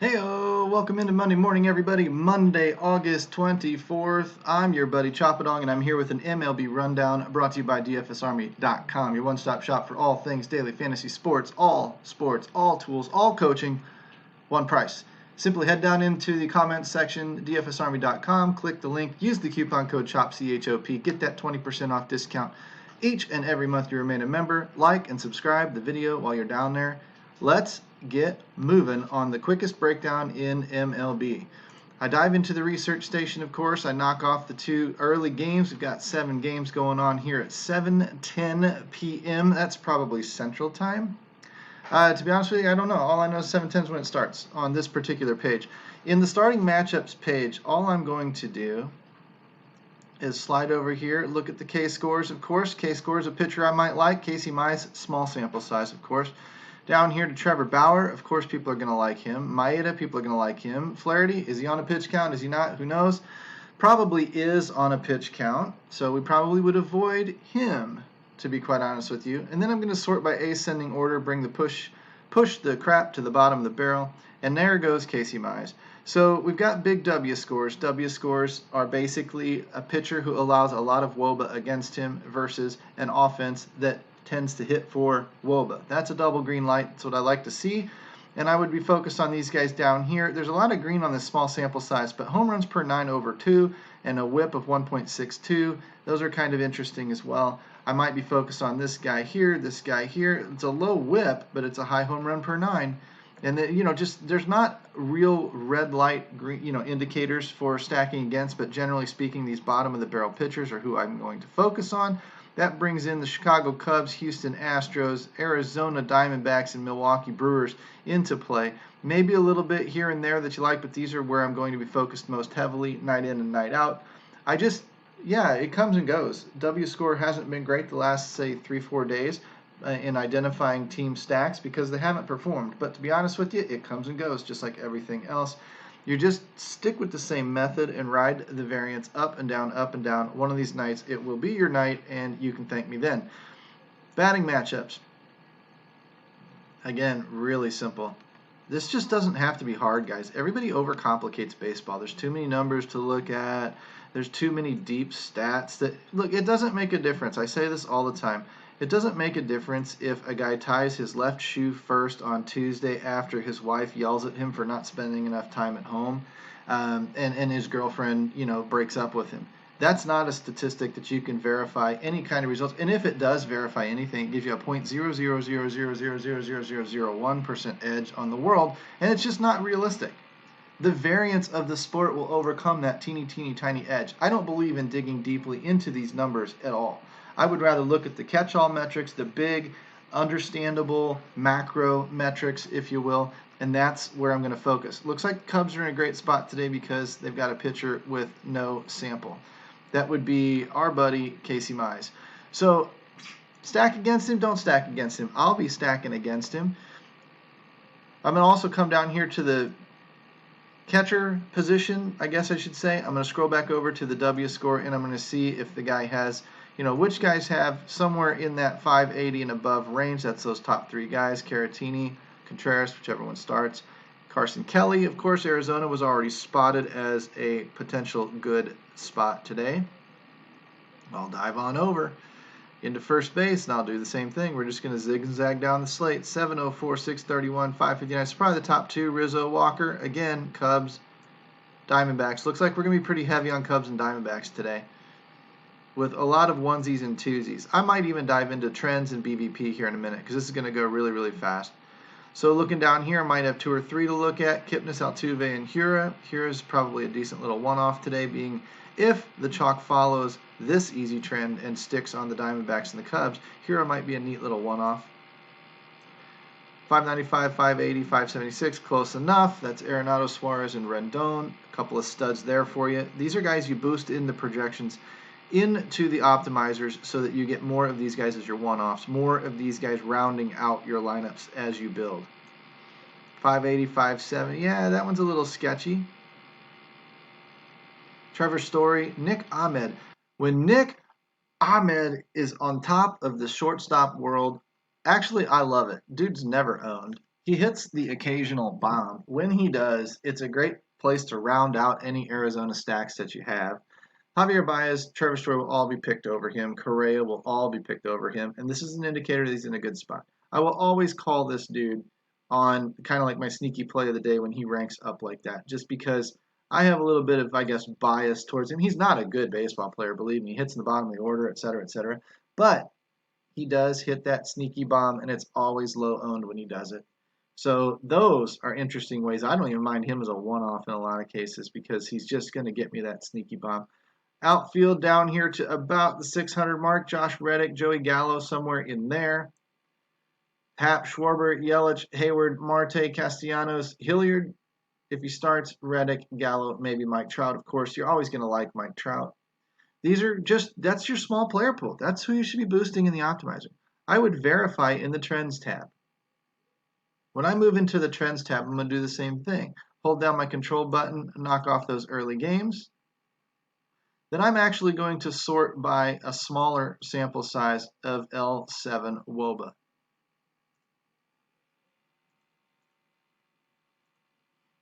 Heyo, welcome into Monday morning, everybody. Monday, August 24th. I'm your buddy Choppadong, and I'm here with an MLB rundown brought to you by DFSArmy.com, your one-stop shop for all things daily fantasy sports, all tools, all coaching, one price. Simply head down into the comments section, DFSArmy.com, click the link, use the coupon code CHOP, C-H-O-P, get that 20% off discount each and every month you remain a member. Like and subscribe the video while you're down there. Let's get moving on the quickest breakdown in MLB. I dive into the research station, of course. I knock off the two early games. We've got 7 games going on here at 7:10 p.m. That's probably Central Time. To be honest with you, I don't know. All I know is 7:10 is when it starts on this particular page. In the starting matchups page, all I'm going to do is slide over here, look at the K-scores, of course. K-scores, a pitcher I might like. Casey Mize, small sample size, of course. Down here to Trevor Bauer, of course people are going to like him. Maeda, people are going to like him. Flaherty, is he on a pitch count? Is he not? Who knows? Probably is on a pitch count, so we probably would avoid him, to be quite honest with you. And then I'm going to sort by ascending order, bring the push the crap to the bottom of the barrel, and there goes Casey Mize. So we've got big W scores. W scores are basically a pitcher who allows a lot of WOBA against him versus an offense that tends to hit for WOBA. That's a double green light. That's what I like to see. And I would be focused on these guys down here. There's a lot of green on this small sample size, but home runs per 9 over 2 and a whip of 1.62. Those are kind of interesting as well. I might be focused on this guy here, this guy here. It's a low whip, but it's a high home run per 9. And then, just there's not real red light green, indicators for stacking against, but generally speaking, these bottom of the barrel pitchers are who I'm going to focus on. That brings in the Chicago Cubs, Houston Astros, Arizona Diamondbacks, and Milwaukee Brewers into play. Maybe a little bit here and there that you like, but these are where I'm going to be focused most heavily, night in and night out. It comes and goes. W score hasn't been great the last, say, 3-4 days in identifying team stacks because they haven't performed. But to be honest with you, it comes and goes just like everything else. You just stick with the same method and ride the variance up and down, up and down. One of these nights, it will be your night, and you can thank me then. Batting matchups. Again, really simple. This just doesn't have to be hard, guys. Everybody overcomplicates baseball. There's too many numbers to look at. There's too many deep stats. Look, it doesn't make a difference. I say this all the time. It doesn't make a difference if a guy ties his left shoe first on Tuesday after his wife yells at him for not spending enough time at home, and his girlfriend, breaks up with him. That's not a statistic that you can verify any kind of results. And if it does verify anything, it gives you a 0.000000001% edge on the world, and it's just not realistic. The variance of the sport will overcome that teeny, tiny edge. I don't believe in digging deeply into these numbers at all. I would rather look at the catch-all metrics, the big, understandable macro metrics, if you will, and that's where I'm going to focus. Looks like Cubs are in a great spot today because they've got a pitcher with no sample. That would be our buddy Casey Mize. So stack against him, don't stack against him. I'll be stacking against him. I'm going to also come down here to the catcher position, I guess I should say. I'm going to scroll back over to the W score, and I'm going to see if the guy has, which guys have somewhere in that 580 and above range. That's those top 3 guys, Caratini, Contreras, whichever one starts. Carson Kelly, of course, Arizona was already spotted as a potential good spot today. I'll dive on over into first base, and I'll do the same thing. We're just going to zig and zag down the slate. 704, 631, 559. It's probably the top 2. Rizzo, Walker. Again, Cubs, Diamondbacks. Looks like we're going to be pretty heavy on Cubs and Diamondbacks today, with a lot of onesies and twosies. I might even dive into trends and BVP here in a minute because this is going to go really, really fast. So looking down here, I might have 2 or 3 to look at. Kipnis, Altuve, and Hura. Hura's probably a decent little one-off today, being if the chalk follows this easy trend and sticks on the Diamondbacks and the Cubs, Hura might be a neat little one-off. 595, 580, 576, close enough. That's Arenado, Suarez, and Rendon. A couple of studs there for you. These are guys you boost in the projections into the optimizers so that you get more of these guys as your one-offs, more of these guys rounding out your lineups as you build. 580, 570, yeah, that one's a little sketchy. Trevor Story, Nick Ahmed. When Nick Ahmed is on top of the shortstop world, actually, I love it. Dude's never owned. He hits the occasional bomb. When he does, it's a great place to round out any Arizona stacks that you have. Javier Baez, Trevor Story will all be picked over him. Correa will all be picked over him. And this is an indicator that he's in a good spot. I will always call this dude on kind of like my sneaky play of the day when he ranks up like that, just because I have a little bit of, I guess, bias towards him. He's not a good baseball player, believe me. He hits in the bottom of the order, et cetera, et cetera. But he does hit that sneaky bomb, and it's always low owned when he does it. So those are interesting ways. I don't even mind him as a one-off in a lot of cases because he's just going to get me that sneaky bomb. Outfield down here to about the 600 mark. Josh Reddick, Joey Gallo, somewhere in there. Happ, Schwarber, Yelich, Hayward, Marte, Castellanos, Hilliard. If he starts, Reddick, Gallo, maybe Mike Trout. Of course, you're always going to like Mike Trout. These are that's your small player pool. That's who you should be boosting in the optimizer. I would verify in the Trends tab. When I move into the Trends tab, I'm going to do the same thing. Hold down my control button, knock off those early games. Then I'm actually going to sort by a smaller sample size of L7 WOBA.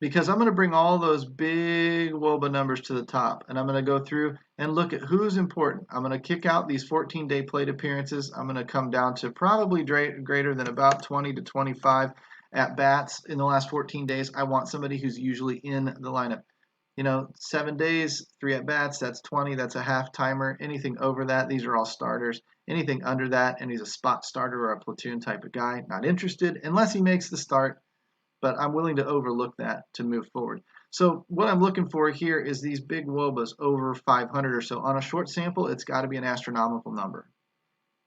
Because I'm going to bring all those big WOBA numbers to the top, and I'm going to go through and look at who's important. I'm going to kick out these 14-day plate appearances. I'm going to come down to probably greater than about 20 to 25 at-bats in the last 14 days. I want somebody who's usually in the lineup. 7 days, 3 at-bats, that's 20, that's a half timer. Anything over that, these are all starters. Anything under that, and he's a spot starter or a platoon type of guy, not interested unless he makes the start. But I'm willing to overlook that to move forward. So what I'm looking for here is these big WOBAs over 500 or so. On a short sample, it's got to be an astronomical number.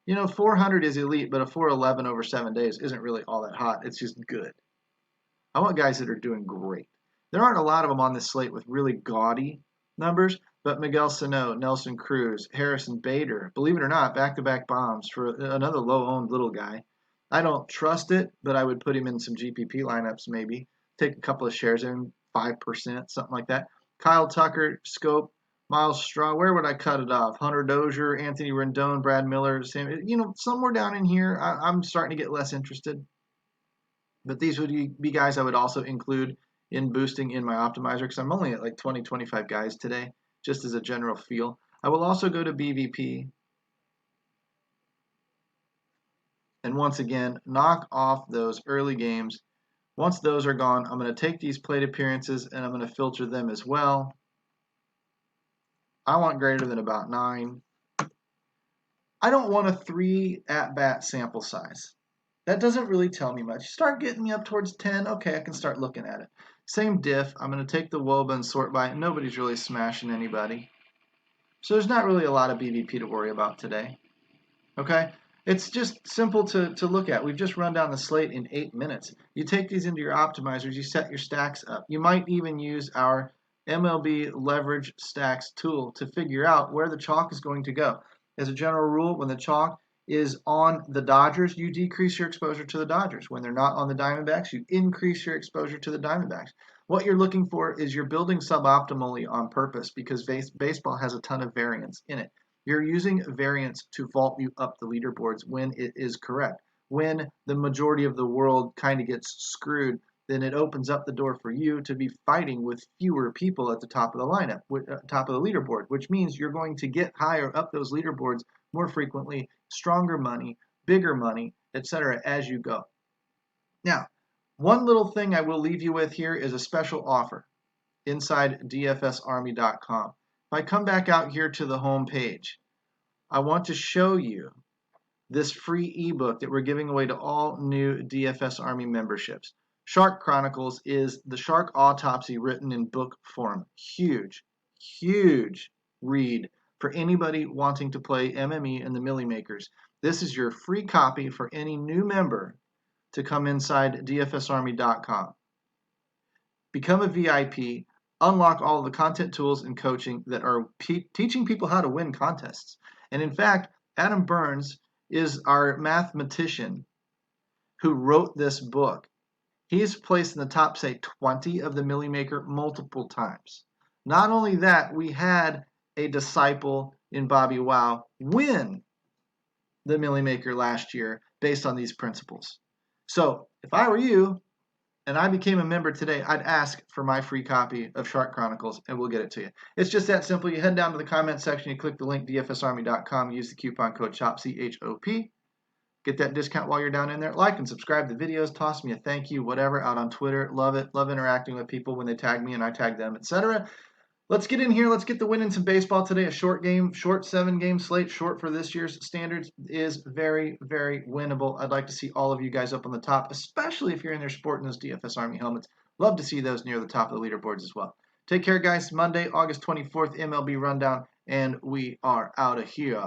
400 is elite, but a 411 over 7 days isn't really all that hot. It's just good. I want guys that are doing great. There aren't a lot of them on this slate with really gaudy numbers, but Miguel Sano, Nelson Cruz, Harrison Bader, believe it or not, back-to-back bombs for another low-owned little guy. I don't trust it, but I would put him in some GPP lineups maybe. Take a couple of shares in, 5%, something like that. Kyle Tucker, Scope, Miles Straw. Where would I cut it off? Hunter Dozier, Anthony Rendon, Brad Miller, Sam. Somewhere down in here, I'm starting to get less interested. But these would be guys I would also include in boosting in my optimizer because I'm only at like 20, 25 guys today, just as a general feel. I will also go to BVP. And once again, knock off those early games. Once those are gone, I'm going to take these plate appearances and I'm going to filter them as well. I want greater than about 9. I don't want a 3 at-bat sample size. That doesn't really tell me much. Start getting me up towards 10, okay, I can start looking at it. Same diff, I'm going to take the WOBA and sort by. Nobody's really smashing anybody. So there's not really a lot of BVP to worry about today. Okay? It's just simple to look at. We've just run down the slate in 8 minutes. You take these into your optimizers, you set your stacks up. You might even use our MLB leverage stacks tool to figure out where the chalk is going to go. As a general rule, when the chalk is on the Dodgers, you decrease your exposure to the Dodgers. When they're not on the Diamondbacks, you increase your exposure to the Diamondbacks. What you're looking for is you're building suboptimally on purpose because baseball has a ton of variance in it. You're using variance to vault you up the leaderboards when it is correct. When the majority of the world kind of gets screwed, then it opens up the door for you to be fighting with fewer people at the top of the lineup, top of the leaderboard, which means you're going to get higher up those leaderboards more frequently, stronger money, bigger money, etc. as you go. Now, one little thing I will leave you with here is a special offer inside DFSArmy.com. If I come back out here to the home page, I want to show you this free ebook that we're giving away to all new DFS Army memberships. Shark Chronicles is the shark autopsy written in book form. Huge, huge read for anybody wanting to play MME and the Millie Makers. This is your free copy for any new member to come inside DFSArmy.com. Become a VIP. Unlock all of the content tools and coaching that are teaching people how to win contests. And in fact, Adam Burns is our mathematician who wrote this book. He's placed in the top, say, 20 of the Millie Maker multiple times. Not only that, we had a disciple in Bobby Wow win the Millie Maker last year based on these principles. So if I were you and I became a member today, I'd ask for my free copy of Shark Chronicles, and we'll get it to you. It's just that simple. You head down to the comment section, you click the link, dfsarmy.com, use the coupon code CHOP, CHOP. Get that discount while you're down in there. Like and subscribe to the videos. Toss me a thank you, whatever, out on Twitter. Love it. Love interacting with people when they tag me and I tag them, etc. Let's get in here. Let's get the win in some baseball today. A short 7-game slate, short for this year's standards, is very, very winnable. I'd like to see all of you guys up on the top, especially if you're in there sporting those DFS Army helmets. Love to see those near the top of the leaderboards as well. Take care, guys. Monday, August 24th, MLB Rundown, and we are out of here.